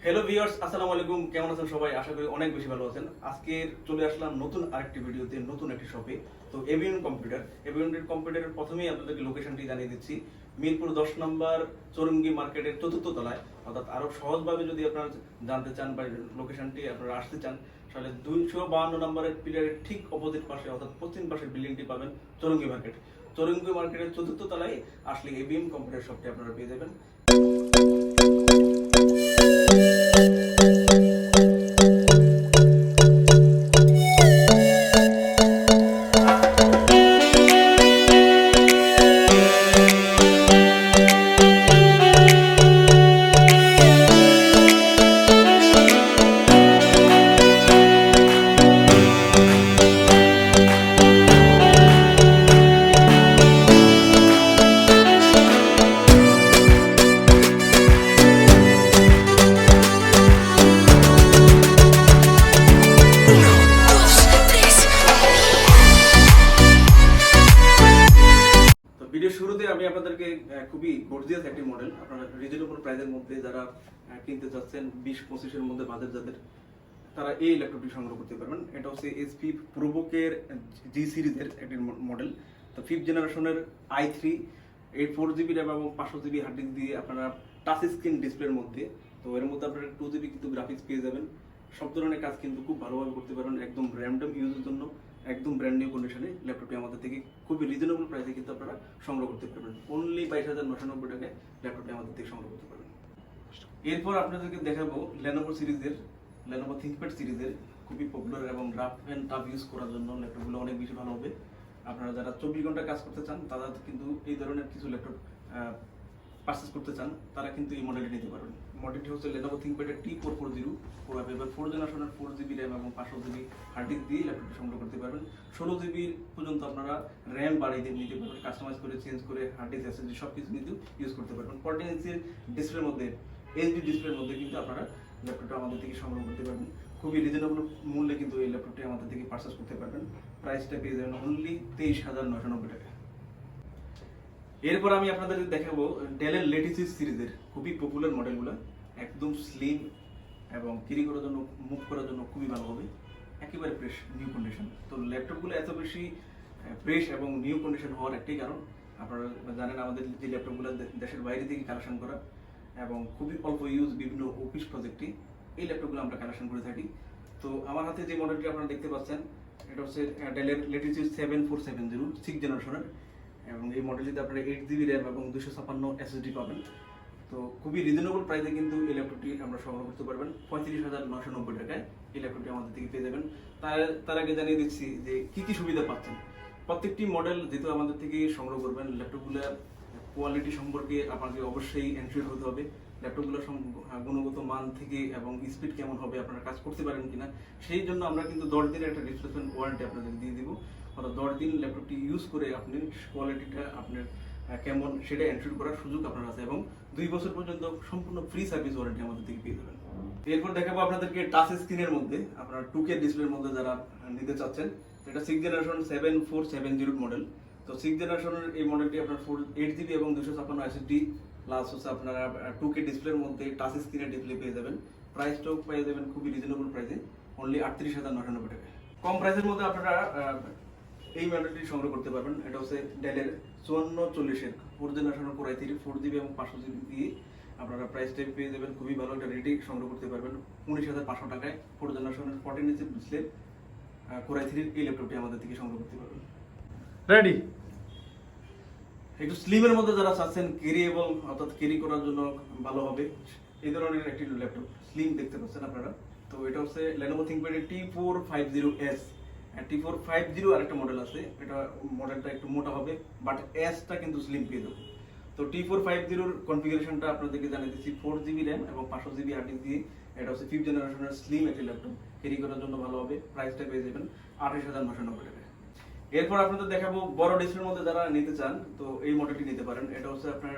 Hello viewers, আসসালামু আলাইকুম। কেমন আছেন সবাই? আশা করি অনেক বেশি ভালো আছেন। আজকে চলে আসলাম নতুন আরেকটি ভিডিওতে, নতুন একটি শপে। তো এভিএন কম্পিউটারের প্রথমেই আপনাদেরকে লোকেশনটি জানিয়ে দিচ্ছি। মিরপুর 10 নম্বর চৌরঙ্গি মার্কেটের চতুর্থ তলায়, অর্থাৎ আরো সহজভাবে যদি আপনারা জানতে চান বা লোকেশনটি আপনারা আসতে চান, তাহলে 252 নম্বরের পিলারের ঠিক অপোজিট পাশে, অর্থাৎ পশ্চিম পাশের বিল্ডিংটি পাবেন চৌরঙ্গি মার্কেট। চৌরঙ্গি মার্কেটের চতুর্থ তলায় আসলে এভিএন কম্পিউটার শপটি আপনারা পেয়ে যাবেন। ভিডিও শুরুতে আমি আপনাদেরকে খুবই গর্জিয়াস একটি মডেল, আপনারা রিজনেবল প্রাইসের মধ্যে যারা কিনতে চাচ্ছেন, 20-25 এর মধ্যে বাজেট যাদের, তারা এই ল্যাপটপটি সংগ্রহ করতে পারবেন। এটা হচ্ছে এইচপি প্রোবোকের জি সিরিজের একটি মডেল। তো 5th জেনারেশনের i3 4GB র্যাম এবং 500GB হার্ড ডিস্ক দিয়ে আপনারা টাচ স্ক্রিন ডিসপ্লের মধ্যে, তো এর মধ্যে আপনারা 2GB কিন্তু গ্রাফিক্স পেয়ে যাবেন। সব ধরনের কাজ কিন্তু খুব ভালোভাবে করতে পারবেন, একদম র্যান্ডম ইউজের জন্য একদম ব্র্যান্ড নিউ কন্ডিশনে ল্যাপটপটি আমাদের থেকে খুবই রিজনেবল প্রাইসে কিন্তু আপনারা সংগ্রহ করতে পারবেন। অনলি 22,990 টাকায় ল্যাপটপটি আমাদের থেকে সংগ্রহ করতে পারবেন। এরপর আপনাদেরকে দেখাবো লেনোভো থিংকপ্যাড সিরিজের খুবই পপুলার এবং রাফ এন্ড টাফ ইউজ করার জন্য ল্যাপটপগুলো অনেক বেশি ভালো হবে। আপনারা যারা 24 ঘন্টা কাজ করতে চান, তারা কিন্তু এই ধরনের কিছু ল্যাপটপ পারচেজ করতে চান, তারা কিন্তু এই মডেলটি নিতে পারবেন। মডেলটি হচ্ছে লেনোভো থিংকপ্যাড T440 4 জেনারেশনের 4GB র্যাম এবং 500GB হার্ড ডিস্ক দিয়ে ল্যাপটপটি সংগ্রহ করতে পারবেন। 16GB পর্যন্ত আপনারা র্যাম বাড়িয়ে নিতে পারবেন, কাস্টমাইজ করে চেঞ্জ করে হার্ড ডিস্ক এসএসডি সব কিছু কিন্তু ইউজ করতে পারবেন। 14 ইঞ্চির ডিসপ্লের মধ্যে, এইচডি ডিসপ্লের মধ্যে কিন্তু আপনারা ল্যাপটপটা আমাদের থেকে সংগ্রহ করতে পারবেন। খুবই রিজনেবল মূল্যে কিন্তু এই ল্যাপটপটি আমাদের থেকে পারচেজ করতে পারবেন। প্রাইসটা পেয়ে যাবেন অনলি 23,990 টাকা। এরপর আমি আপনাদের দেখাবো ডেলের লেটিসিস সিরিজের খুবই পপুলার মডেলগুলো, একদম স্লিম এবং ক্যারি করার জন্য, মুভ করার জন্য খুবই ভালো হবে, একেবারে ফ্রেশ নিউ কন্ডিশন। তো ল্যাপটপগুলো এত বেশি ফ্রেশ এবং নিউ কন্ডিশন হওয়ার একটাই কারণ, আপনারা জানেন আমাদের যে ল্যাপটপগুলো দেশের বাইরে থেকে কালেকশন করা এবং খুবই অল্প ইউজ বিভিন্ন অফিস প্রজেক্টে এই ল্যাপটপগুলো আমরা কালেকশন করে থাকি। তো আমার হাতে যে মডেলটি আপনারা দেখতে পাচ্ছেন, এটা হচ্ছে ডেলের লেটিসিস 7470 6th জেনারেশনের, এবং এই মডেলটিতে আপনারা 8GB র্যাম এবং 256 SSD পাবেন। তো খুবই রিজনেবল প্রাইসে কিন্তু এই ল্যাপটপটি আমরা সংগ্রহ করতে পারবেন 35,990 টাকায়। এই ল্যাপটপটি আমাদের থেকে পেয়ে যাবেন। তার আগে জানিয়ে দিচ্ছি যে কি কি সুবিধা পাচ্ছেন। প্রত্যেকটি মডেল যেহেতু আমাদের থেকে সংগ্রহ করবেন, ল্যাপটপগুলো কোয়ালিটি সম্পর্কে আপনাকে অবশ্যই এনশিওর হতে হবে। ল্যাপটপগুলোর গুণগত মান থেকে এবং স্পিড কেমন হবে, আপনারা কাজ করতে পারেন কিনা, সেই জন্য আমরা কিন্তু 10 দিনের একটা রিপ্লেসমেন্ট ওয়ারেন্টি আপনাদের দিয়ে দিব। অর্থাৎ 10 দিন ল্যাপটপটি ইউজ করে আপনি কোয়ালিটিটা আপনার কেমন সেটা এনশিওর করার সুযোগ আপনার আছে, এবং 2 বছর পর্যন্ত সম্পূর্ণ ফ্রি সার্ভিস ওয়ারেন্টি আমাদের থেকে পেয়ে যাবেন। এরপর দেখাবো আপনাদেরকে টাচ স্ক্রিনের মধ্যে, আপনারা 2K ডিসপ্লের মধ্যে যারা নিতে চাচ্ছেন, এটা 6th জেনারেশন 7470 মডেল। তো 6th জেনারেশনের এই মডেলটি আপনার 8GB এবং 256 SSD প্লাস হচ্ছে আপনারা 2K ডিসপ্লের মধ্যে টাচ স্ক্রিনের ডিসপ্লে পেয়ে যাবেন। প্রাইসটাও পেয়ে যাবেন খুবই রিজনেবল প্রাইসে, অনলি 38,990 টাকা। কম প্রাইসের মধ্যে আপনারা এই মডেলটি সংগ্রহ করতে পারবেন। এটা হচ্ছে ডেলের 5440-এর 4th জেনারেশনের Core i3 4GB এবং 500GB দিয়ে আপনারা প্রাইস ট্যাগ পেয়ে যাবেন খুবই ভালো একটা রেটে সংগ্রহ করতে পারবেন 19,500 টাকায়। 4th জেনারেশনের 14 ইঞ্চি ডিসপ্লে Core i3 এই ল্যাপটপটি আমাদের থেকে সংগ্রহ করতে পারবেন। রেডি। একটু স্লিমের মধ্যে যারা চাচ্ছেন, ক্যারিয়েবল অর্থাৎ ক্যারি করার জন্য ভালো হবে, এই ধরনের একটি ল্যাপটপ স্লিম দেখতে পাচ্ছেন আপনারা। তো এটা হচ্ছে Lenovo ThinkPad T450S। T450 আরেকটা মডেল আছে, এটা মডেলটা একটু মোটা হবে, বাট এসটা কিন্তু স্লিম পেয়ে যাবে। তো T450 এর কনফিগারেশনটা আপনাদেরকে জানিয়ে দিচ্ছি, 4GB র্যাম এবং 500GB হার্ড ডিস্ক দিয়ে। এটা হচ্ছে 5th জেনারেশনের স্লিম একটি ল্যাপটপ, ক্যারি করার জন্য ভালো হবে। প্রাইসটা পেয়ে যাবেন 28,990 টাকা। এরপর আপনাদের দেখাবো বড় ডিসপ্লের মধ্যে যারা নিতে চান, তো এই মডেলটি নিতে পারেন। এটা হচ্ছে আপনার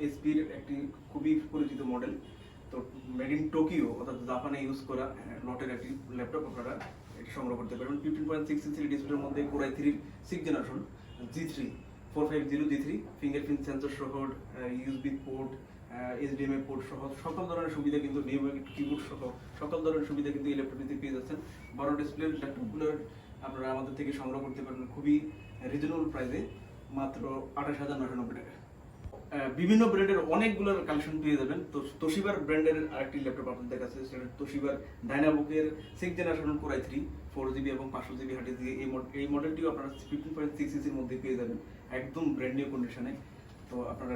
এইচপির একটি খুবই পরিচিত মডেল। তো মেড ইন টোকিও অর্থাৎ জাপানে ইউজ করা লটের একটি ল্যাপটপ আপনারা এটি সংগ্রহ করতে পারবেন। 15.6 ইঞ্চি ডিসপ্লের মধ্যে Core i3 6th generation G3 450 G3 fingerprint sensor সহ ইউএসবি পোর্ট, HDMI পোর্ট সহ সকল ধরনের সুবিধা কিন্তু নিউ কিবোর্ড সহ সকল ধরনের সুবিধা কিন্তু এই ল্যাপটপটিতে পেয়ে যাচ্ছেন। বড় ডিসপ্লের ল্যাপটপগুলোর আপনারা আমাদের থেকে সংগ্রহ করতে পারবেন খুবই রিজনেবল প্রাইসে, মাত্র 28,990 টাকা। বিভিন্ন ব্র্যান্ডের অনেকগুলো কালেকশন পেয়ে যাবেন। তো তোশিবার ব্র্যান্ডের আরেকটি ল্যাপটপ আপনাদের কাছে, সেটা তোশিবার ডাইনাবুকের 6th generation Core i3 4GB এবং 500GB হার্ড ডিস্ক দিয়ে এই মডেলটিও আপনারা 15.6 ইঞ্চির মধ্যে পেয়ে যাবেন একদম ব্র্যান্ড নিউ কন্ডিশনে। তো আপনারা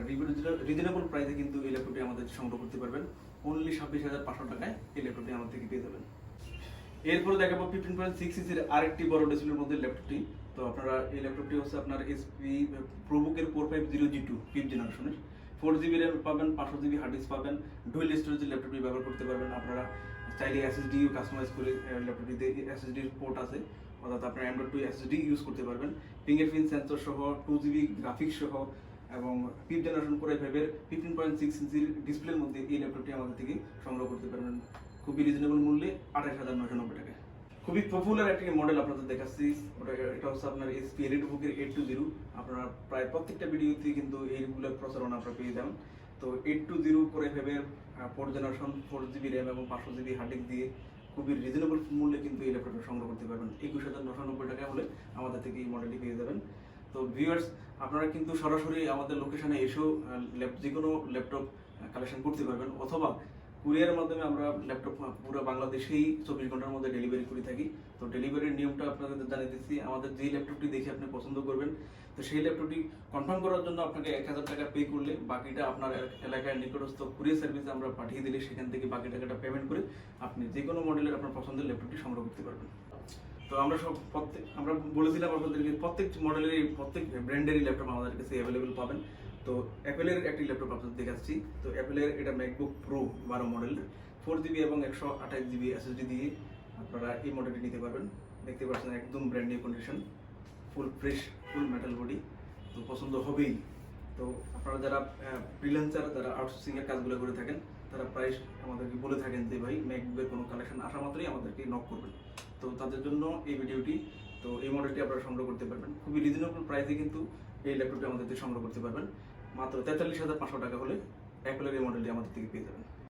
রিজনেবল প্রাইসে কিন্তু এই ল্যাপটপটি আমাদের সংগ্রহ করতে পারবেন। অনলি 26,500 টাকায় এই ল্যাপটপটি আমাদের থেকে পেয়ে যাবেন। এরপরে দেখাবো 15.6 ইঞ্চির আরেকটি বড় ডিসপ্লের মধ্যে ল্যাপটপটি। তো আপনারা এই ল্যাপটপটি হচ্ছে আপনার এসপি প্রোবুকের 4500G2 5th জেনারেশনের 4GB র্যাম পাবেন, 500GB হার্ড ডিস্ক পাবেন, ডুয়েল স্টোরেজের ল্যাপটপটি ব্যবহার করতে পারবেন। আপনারা চাইলে SSD কাস্টমাইজ করে ল্যাপটপটিতে SSD পোর্ট আছে, অর্থাৎ আপনারা M.2 SSD ইউজ করতে পারবেন। ফিঙ্গারপ্রিন্ট সেন্সর সহ 2GB গ্রাফিক্স সহ এবং 5th জেনারেশন Core i5 এর 15.6 ইঞ্চির ডিসপ্লের মধ্যে এই ল্যাপটপটি আমাদের থেকে সংগ্রহ করতে পারবেন খুবই রিজনেবল মূল্যে 28,990 টাকা। খুবই পপুলার একটি মডেল আপনাদের দেখাচ্ছি, এটা হচ্ছে আপনার HP এলিটবুকের 820। আপনারা প্রায় প্রত্যেকটা ভিডিওতে কিন্তু এইগুলোর প্রচারণা আপনারা পেয়ে যাবেন। তো 820 Core i5 এর 4th জেনারেশন 4GB র্যাম এবং 500GB হার্ড ডিস্ক দিয়ে খুবই রিজনেবল মূল্যে কিন্তু এই ল্যাপটপটা সংগ্রহ করতে পারবেন। 21,990 টাকা হলে আমাদের থেকে এই মডেলটি পেয়ে যাবেন। তো ভিউয়ার্স, আপনারা কিন্তু সরাসরি আমাদের লোকেশনে এসেও যে কোনো ল্যাপটপ কালেকশন করতে পারবেন, অথবা কুরিয়ারের মাধ্যমে আমরা ল্যাপটপ পুরো বাংলাদেশেই 24 ঘন্টার মধ্যে ডেলিভারি করে থাকি। তো ডেলিভারির নিয়মটা আপনাদের জানিয়ে দিচ্ছি। আমাদের যেই ল্যাপটপটি দেখে আপনি পছন্দ করবেন, তো সেই ল্যাপটপটি কনফার্ম করার জন্য আপনাকে 1,000 টাকা পে করলে বাকিটা আপনার এলাকায় নিকটস্থ কুরিয়ার সার্ভিসে আমরা পাঠিয়ে দিলে সেখান থেকে বাকি টাকাটা পেমেন্ট করে আপনি যে কোনো মডেলের আপনার পছন্দের ল্যাপটপটি সংগ্রহ করতে পারবেন। তো আমরা বলেছিলাম আপনাদেরকে প্রত্যেক মডেলের প্রত্যেক ব্র্যান্ডেরই ল্যাপটপ আমাদের কাছে অ্যাভেলেবেল পাবেন। তো অ্যাপেলের একটি ল্যাপটপ আপনাদের দেখাচ্ছি। তো অ্যাপেলের এটা ম্যাকবুক প্রো 12 মডেল 4GB এবং 128GB SSD দিয়ে আপনারা এই মডেলটি নিতে পারবেন। দেখতে পাচ্ছেন একদম brand new condition, full fresh, ফুল মেটাল বডি। তো পছন্দ হবেই। তো আপনারা যারা ফ্রিল্যান্সার, যারা আউটসোর্সিং এর কাজগুলো করে থাকেন, তারা প্রায় আমাদেরকে বলে থাকেন যে ভাই ম্যাকবুকের কোনো কালেকশন আসা মাত্রই আমাদেরকে নক করবেন। তো তাদের জন্য এই ভিডিওটি। তো এই মডেলটি আপনারা সংগ্রহ করতে পারবেন খুবই রিজনেবল প্রাইসে, কিন্তু এই ল্যাপটপটি আমাদের থেকে সংগ্রহ করতে পারবেন মাত্র 43,500 টাকা হলে অ্যাপেলের এই মডেলটি আমাদের থেকে পেয়ে যাবেন।